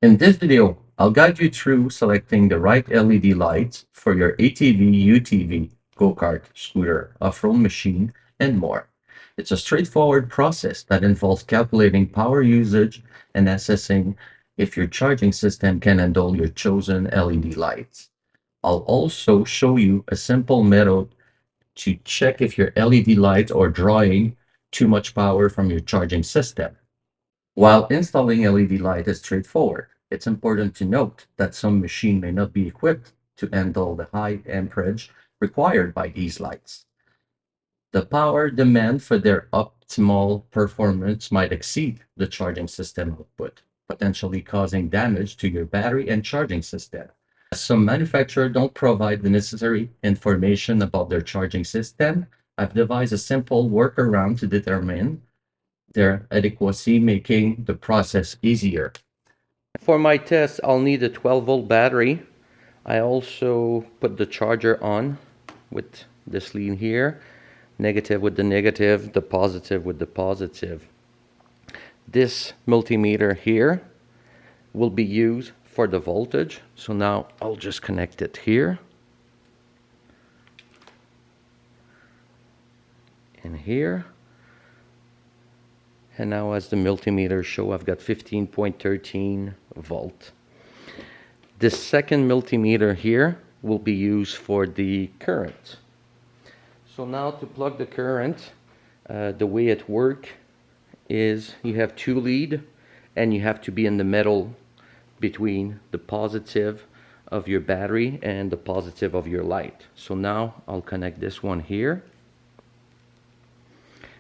In this video, I'll guide you through selecting the right LED lights for your ATV, UTV, go-kart, scooter, off-road machine, and more. It's a straightforward process that involves calculating power usage and assessing if your charging system can handle your chosen LED lights. I'll also show you a simple method to check if your LED lights are drawing too much power from your charging system. While installing LED light is straightforward, it's important to note that some machine may not be equipped to handle the high amperage required by these lights. The power demand for their optimal performance might exceed the charging system output, potentially causing damage to your battery and charging system. As some manufacturers don't provide the necessary information about their charging system, I've devised a simple workaround to determine their adequacy, making the process easier. For my test, I'll need a 12-volt battery. I also put the charger on with this lead here, negative with the negative, the positive with the positive. This multimeter here will be used for the voltage. So now I'll just connect it here and here. And now as the multimeter show, I've got 15.13 volt. This second multimeter here will be used for the current. So now to plug the current, the way it works is you have two leads and you have to be in the middle between the positive of your battery and the positive of your light. So now I'll connect this one here,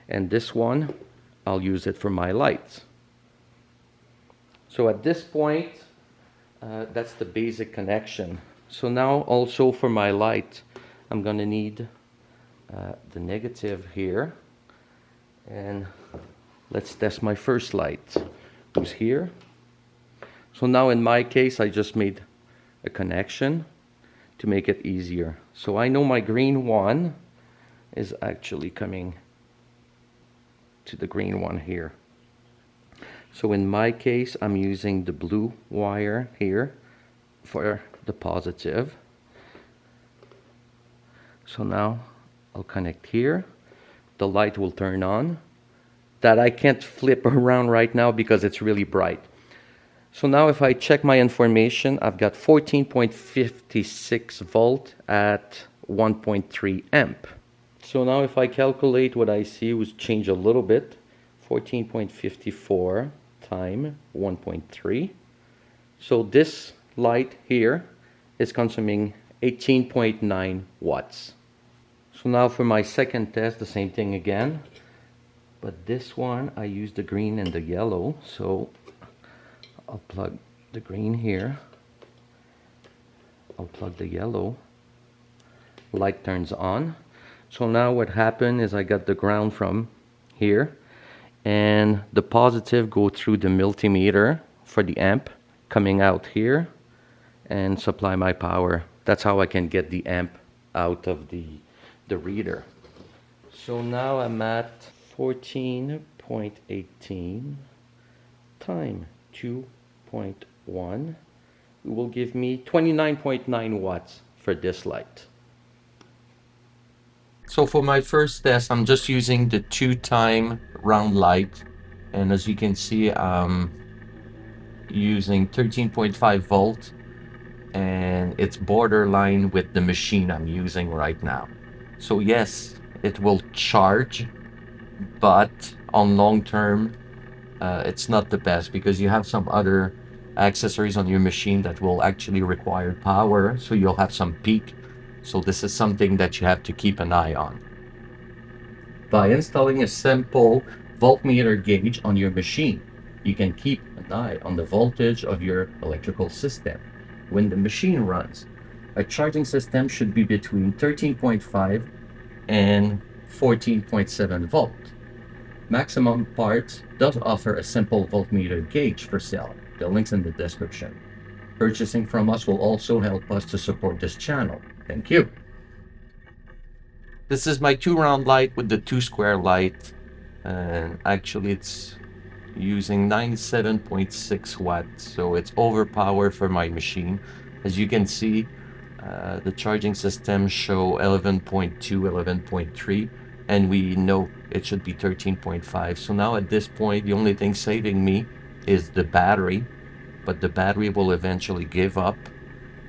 and this one I'll use it for my lights. So at this point, that's the basic connection. So now also for my light, I'm going to need the negative here. And let's test my first light, who's here. So now in my case, I just made a connection to make it easier. So I know my green one is actually coming to the green one here. So in my case, I'm using the blue wire here for the positive. So now I'll connect here. The light will turn on. That I can't flip around right now because it's really bright. So now if I check my information, I've got 14.56 volt at 1.3 amp. So now if I calculate what I see was change a little bit, 14.54 times 1.3. So this light here is consuming 18.9 watts. So now for my second test, the same thing again. But this one, I use the green and the yellow. So I'll plug the green here. I'll plug the yellow. Light turns on. So now what happened is I got the ground from here, and the positive go through the multimeter for the amp coming out here and supply my power. That's how I can get the amp out of the reader. So now I'm at 14.18 times 2.1. It will give me 29.9 watts for this light. So for my first test, I'm just using the 2-time round light. And as you can see, I'm using 13.5 volt, and it's borderline with the machine I'm using right now. So yes, it will charge, but on long term, it's not the best because you have some other accessories on your machine that will actually require power. So you'll have some peak. So this is something that you have to keep an eye on. By installing a simple voltmeter gauge on your machine, you can keep an eye on the voltage of your electrical system. When the machine runs, a charging system should be between 13.5 and 14.7 volt. Maximum Parts does offer a simple voltmeter gauge for sale. The link's in the description. Purchasing from us will also help us to support this channel. Thank you. This is my 2-round light with the 2-square light, and actually it's using 97.6 watts, so it's overpowered for my machine. As you can see, the charging system show 11.2, 11.3, and we know it should be 13.5. So now at this point, the only thing saving me is the battery, but the battery will eventually give up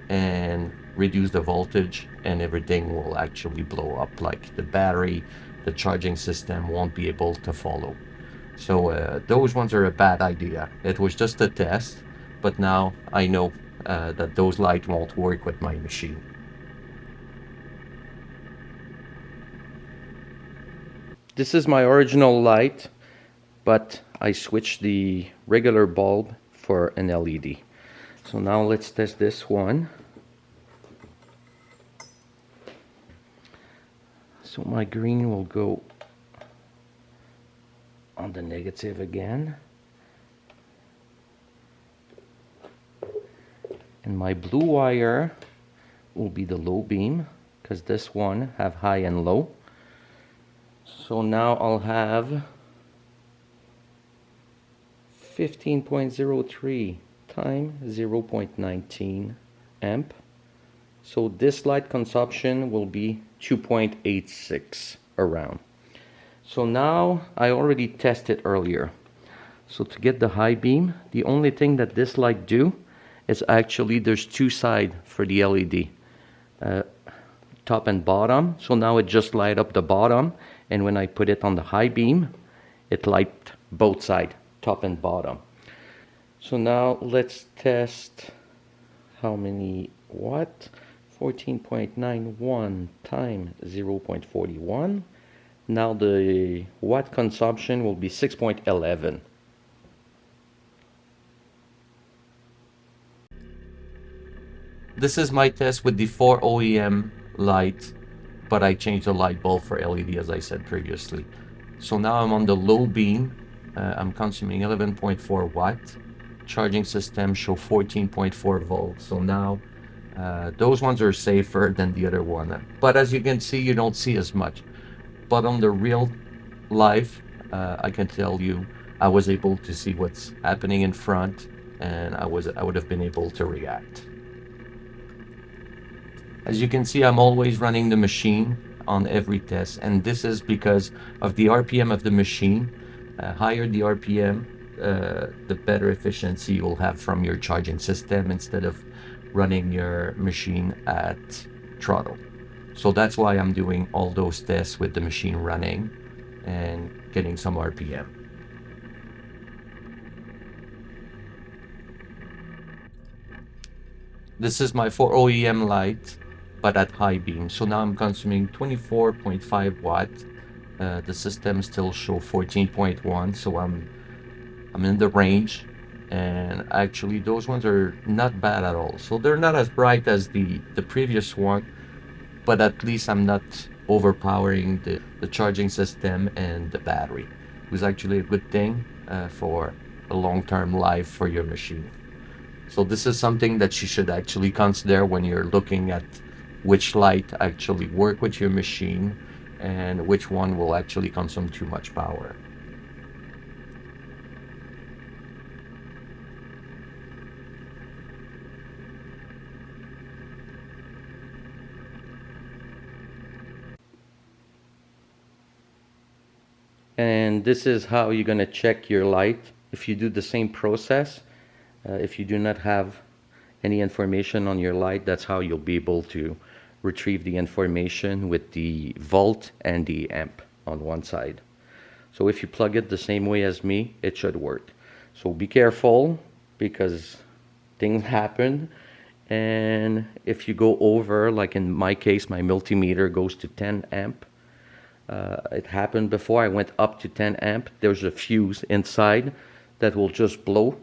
and reduce the voltage, and everything will actually blow up. Like the battery, the charging system won't be able to follow. So those ones are a bad idea. It was just a test, but now I know that those lights won't work with my machine. This is my original light, but I switched the regular bulb for an LED. So now let's test this one. So my green will go on the negative again. And my blue wire will be the low beam, because this one have high and low. So now I'll have 15.03 times 0.19 amp. So this light consumption will be 2.86 around. So now I already tested earlier. So to get the high beam, the only thing that this light do is actually there's two sides for the LED, top and bottom. So now it just light up the bottom, and when I put it on the high beam, it light both sides, top and bottom. So now let's test how many watt. 14.91 times 0.41. Now the watt consumption will be 6.11. This is my test with the 4 OEM light, but I changed the light bulb for LED as I said previously. So now I'm on the low beam. I'm consuming 11.4 watt. Charging system show 14.4 volts. So now those ones are safer than the other one. But as you can see, you don't see as much. But on the real life, I can tell you, I was able to see what's happening in front, and I would have been able to react. As you can see, I'm always running the machine on every test, and this is because of the RPM of the machine. Higher the RPM, the better efficiency you'll have from your charging system instead of running your machine at throttle. So that's why I'm doing all those tests with the machine running and getting some RPM. This is my 4 OEM light, but at high beam. So now I'm consuming 24.5 watt. The system still show 14.1, so I'm in the range. And actually those ones are not bad at all. So they're not as bright as the previous one, but at least I'm not overpowering the charging system and the battery. It was actually a good thing for a long-term life for your machine. So this is something that you should actually consider when you're looking at which light actually work with your machine and which one will actually consume too much power. And this is how you're going to check your light. If you do the same process, if you do not have any information on your light, that's how you'll be able to retrieve the information with the volt and the amp on one side. So if you plug it the same way as me, it should work. So be careful, because things happen. And if you go over, like in my case, my multimeter goes to 10 amp. It happened before. I went up to 10 amp. There's a fuse inside that will just blow,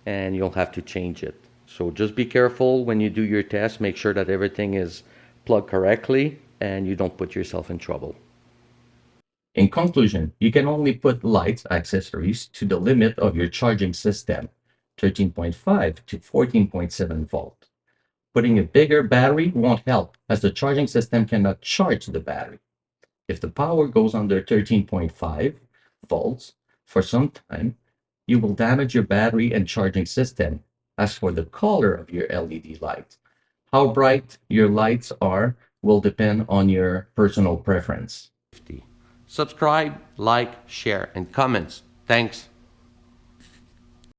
and you'll have to change it. So just be careful when you do your test. Make sure that everything is plugged correctly and you don't put yourself in trouble. In conclusion, you can only put light accessories to the limit of your charging system, 13.5 to 14.7 volt. Putting a bigger battery won't help, as the charging system cannot charge the battery. If the power goes under 13.5 volts for some time, you will damage your battery and charging system. As for the color of your LED light, how bright your lights are will depend on your personal preference. Subscribe, like, share, and comments. Thanks.